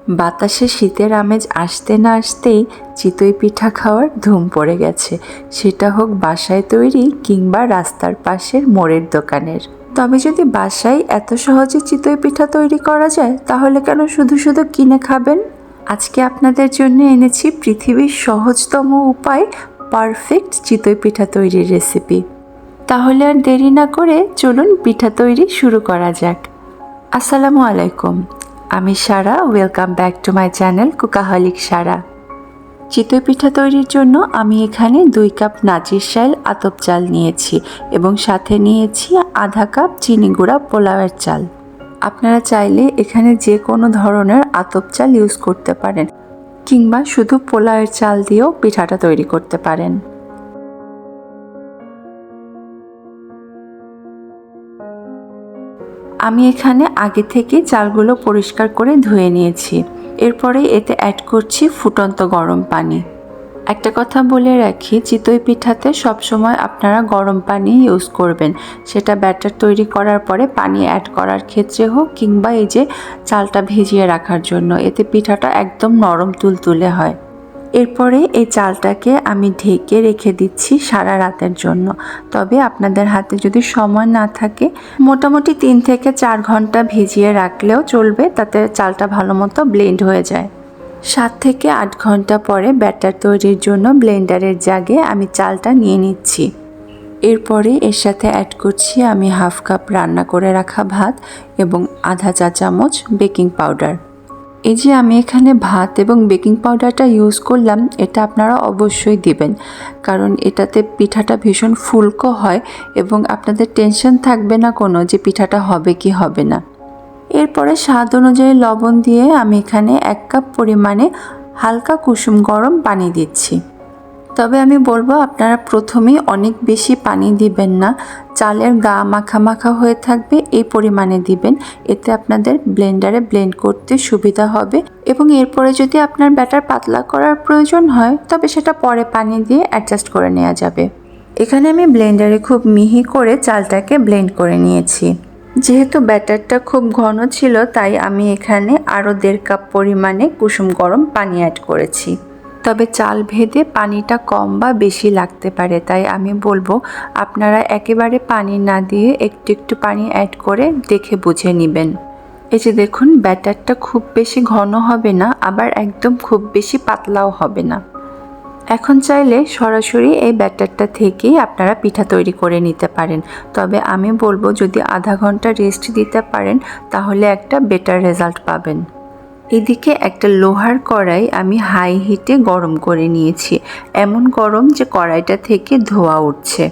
বাতাসে শীতের আমেজ আসতে না আসতেই চিতই পিঠা খাওয়ার ধুম পড়ে গেছে, সেটা হোক বাসায় তৈরি কিংবা রাস্তার পাশের মোড়ের দোকানের। তবে যদি বাসায় এত সহজে চিতই পিঠা তৈরি করা যায়, তাহলে কেন শুধু শুধু কিনে খাবেন? আজকে আপনাদের জন্য এনেছি পৃথিবীর সহজতম উপায় পারফেক্ট চিতই পিঠা তৈরির রেসিপি। তাহলে আর দেরি না করে চলুন পিঠা তৈরি শুরু করা যাক। আসসালামু আলাইকুম, আমি Sara. Welcome back to my channel Cookaholic Sara. চিতই পিঠা তৈরির জন্য আমি এখানে 2 কাপ নাচির শাইল আতপ চাল নিয়েছি এবং সাথে নিয়েছি আধা কাপ চিনি গুঁড়া পোলাওয়ের চাল। আপনারা চাইলে এখানে যে কোনো ধরনের আতপ চাল ইউজ করতে পারেন কিংবা শুধু পোলাওয়ের চাল দিয়েও পিঠাটা তৈরি করতে পারেন। আমি এখানে আগে থেকে চালগুলো পরিষ্কার করে ধুয়ে নিয়েছি। এরপরে এতে অ্যাড করছি ফুটন্ত গরম পানি। একটা কথা বলে রাখি, চিতই পিঠাতে সবসময় আপনারা গরম পানি ইউজ করবেন, সেটা ব্যাটার তৈরি করার পরে পানি অ্যাড করার ক্ষেত্রে হোক কিংবা এই যে চালটা ভিজিয়ে রাখার জন্য, এতে পিঠাটা একদম নরম তুলতুলে হয়। এরপরে এই চালটাকে আমি ঢেকে রেখে দিচ্ছি সারা রাতের জন্য। তবে আপনাদের হাতে যদি সময় না থাকে, মোটামুটি 3 থেকে 4 ঘন্টা ভিজিয়ে রাখলেও চলবে, তাতে চালটা ভালো মতো ব্লেন্ড হয়ে যায়। 7 থেকে 8 ঘন্টা পরে ব্যাটার তৈরির জন্য ব্লেন্ডারের জাগে আমি চালটা নিয়ে নিচ্ছি। এরপরে এর সাথে অ্যাড করছি আমি হাফ কাপ রান্না করে রাখা ভাত এবং আধা চা চামচ বেকিং পাউডার। এই যে আমি এখানে ভাত এবং বেকিং পাউডারটা ইউজ করলাম, এটা আপনারা অবশ্যই দিবেন, কারণ এটাতে পিঠাটা ভীষণ ফুলকো হয় এবং আপনাদের টেনশন থাকবে না কোনো যে পিঠাটা হবে কি হবে না। এরপরে স্বাদ অনুযায়ী লবণ দিয়ে আমি এখানে 1 কাপ পরিমাণে হালকা কুসুম গরম পানি দিচ্ছি। তবে আমি বলবো আপনারা প্রথমেই অনেক বেশি পানি দিবেন না, চালের গা মাখা মাখা হয়ে থাকবে এই পরিমাণে দিবেন, এতে আপনাদের ব্লেন্ডারে ব্লেন্ড করতে সুবিধা হবে। এবং এরপরে যদি আপনার ব্যাটার পাতলা করার প্রয়োজন হয়, তবে সেটা পরে পানি দিয়ে অ্যাডজাস্ট করে নেওয়া যাবে। এখানে আমি ব্লেন্ডারে খুব মিহি করে চালটাকে ব্লেন্ড করে নিয়েছি। যেহেতু ব্যাটারটা খুব ঘন ছিল, তাই আমি এখানে আরও 1.5 কাপ পরিমাণে কুসুম গরম পানি অ্যাড করেছি। তবে চাল ভেদে পানিটা কম বা বেশি লাগতে পারে, তাই আমি বলবো আপনারা একেবারে পানি না দিয়ে একটু একটু পানি অ্যাড করে দেখে বুঝে নেবেন। এই যে দেখুন, ব্যাটারটা খুব বেশি ঘন হবে না, আবার একদম খুব বেশি পাতলাও হবে না। এখন চাইলে সরাসরি এই ব্যাটারটা থেকেই আপনারা পিঠা তৈরি করে নিতে পারেন, তবে আমি বলবো যদি আধা ঘন্টা রেস্ট দিতে পারেন, তাহলে একটা বেটার রেজাল্ট পাবেন। এদিকে একটা লোহার কড়াই আমি হাই হিটে গরম করে নিয়েছি, এমন গরম যে কড়াইটা থেকে ধোঁয়া উঠছে।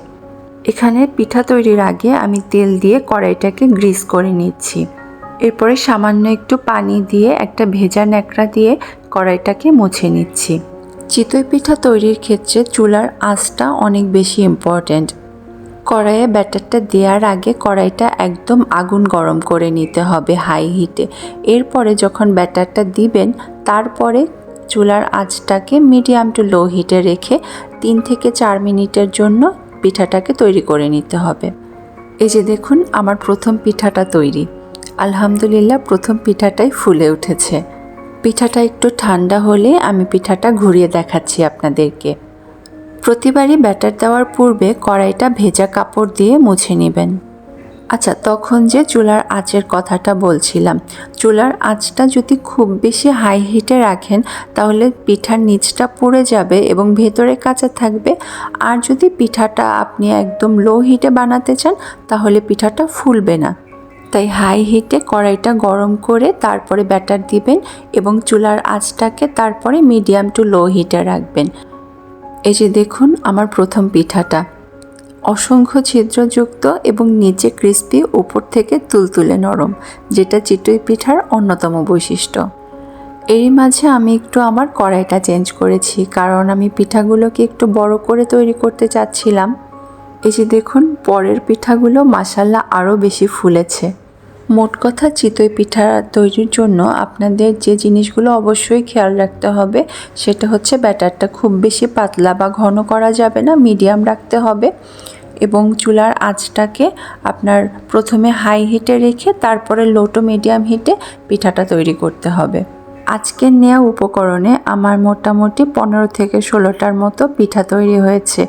এখানে পিঠা তৈরির আগে আমি তেল দিয়ে কড়াইটাকে গ্রিস করে নিচ্ছি। এরপরে সামান্য একটু পানি দিয়ে একটা ভেজা ন্যাকড়া দিয়ে কড়াইটাকে মুছে নিচ্ছি। চিতই পিঠা তৈরির ক্ষেত্রে চুলার আঁচটা অনেক বেশি ইম্পর্ট্যান্ট। কড়াইয়ে ব্যাটারটা দেওয়ার আগে কড়াইটা একদম আগুন গরম করে নিতে হবে হাই হিটে। এরপরে যখন ব্যাটারটা দিবেন, তারপরে চুলার আঁচটাকে মিডিয়াম টু লো হিটে রেখে 3 থেকে 4 মিনিটের জন্য পিঠাটাকে তৈরি করে নিতে হবে। এই যে দেখুন, আমার প্রথম পিঠাটা তৈরি। আলহামদুলিল্লাহ, প্রথম পিঠাটাই ফুলে উঠেছে। পিঠাটা একটু ঠান্ডা হলে আমি পিঠাটা ঘুরিয়ে দেখাচ্ছি আপনাদেরকে। প্রতিবারই ব্যাটার দেওয়ার পূর্বে কড়াইটা ভেজা কাপড় দিয়ে মুছে নেবেন। আচ্ছা, তখন যে চুলার আঁচের কথাটা বলছিলাম, চুলার আঁচটা যদি খুব বেশি হাই হিটে রাখেন, তাহলে পিঠার নিচটা পুড়ে যাবে এবং ভেতরে কাঁচা থাকবে। আর যদি পিঠাটা আপনি একদম লো হিটে বানাতে চান, তাহলে পিঠাটা ফুলবে না। তাই হাই হিটে কড়াইটা গরম করে তারপরে ব্যাটার দিবেন এবং চুলার আঁচটাকে তারপরে মিডিয়াম টু লো হিটে রাখবেন। এই যে দেখুন, আমার প্রথম পিঠাটা অসংখ্য ছিদ্রযুক্ত এবং নিচে ক্রিস্পি, উপর থেকে তুলতুলে নরম, যেটা চিতই পিঠার অন্যতম বৈশিষ্ট্য। এরই মাঝে আমি একটু আমার কড়াইটা চেঞ্জ করেছি, কারণ আমি পিঠাগুলোকে একটু বড় করে তৈরি করতে চাচ্ছিলাম। এই যে দেখুন, পরের পিঠাগুলো মাশাআল্লাহ আরও বেশি ফুলেছে। মোট কথা, চিতই পিঠা তৈরির জন্য আপনাদের যে জিনিসগুলো অবশ্যই খেয়াল রাখতে হবে, সেটা হচ্ছে ব্যাটারটা খুব বেশি পাতলা বা ঘন করা যাবে না, মিডিয়াম রাখতে হবে। এবং চুলার আঁচটাকে আপনার প্রথমে হাই হিটে রেখে তারপরে লো টু মিডিয়াম হিটে পিঠাটা তৈরি করতে হবে। আজকের নেওয়া উপকরণে আমার মোটামুটি 15 থেকে 16টার মতো পিঠা তৈরি হয়েছে।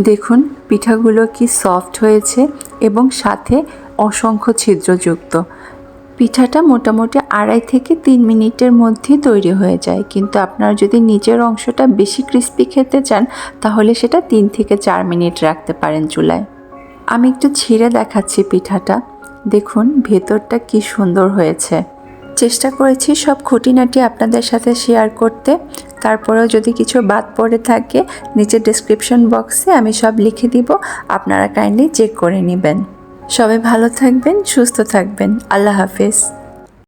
দেখুন পিঠাগুলো কি সফট হয়েছে এবং সাথে অসংখ্য ছিদ্রযুক্ত। পিঠাটা মোটামুটি 2.5 থেকে 3 মিনিটের মধ্যেই তৈরি হয়ে যায়, কিন্তু আপনারা যদি নিচের অংশটা বেশি ক্রিস্পি খেতে চান তাহলে সেটা 3 থেকে 4 মিনিট রাখতে পারেন চুলায়। আমি একটু ছিঁড়ে দেখাচ্ছি পিঠাটা। দেখুন ভেতরটা কি সুন্দর হয়েছে। চেষ্টা করেছি সব খুঁটিনাটি আপনাদের সাথে শেয়ার করতে। তারপরেও যদি কিছু বাদ পড়ে থাকে নিচের ডেসক্রিপশন বক্সে আমি সব লিখে দিব, আপনারা কাইন্ডলি চেক করে নেবেন। সবাই ভালো থাকবেন, সুস্থ থাকবেন। আল্লাহ হাফেজ।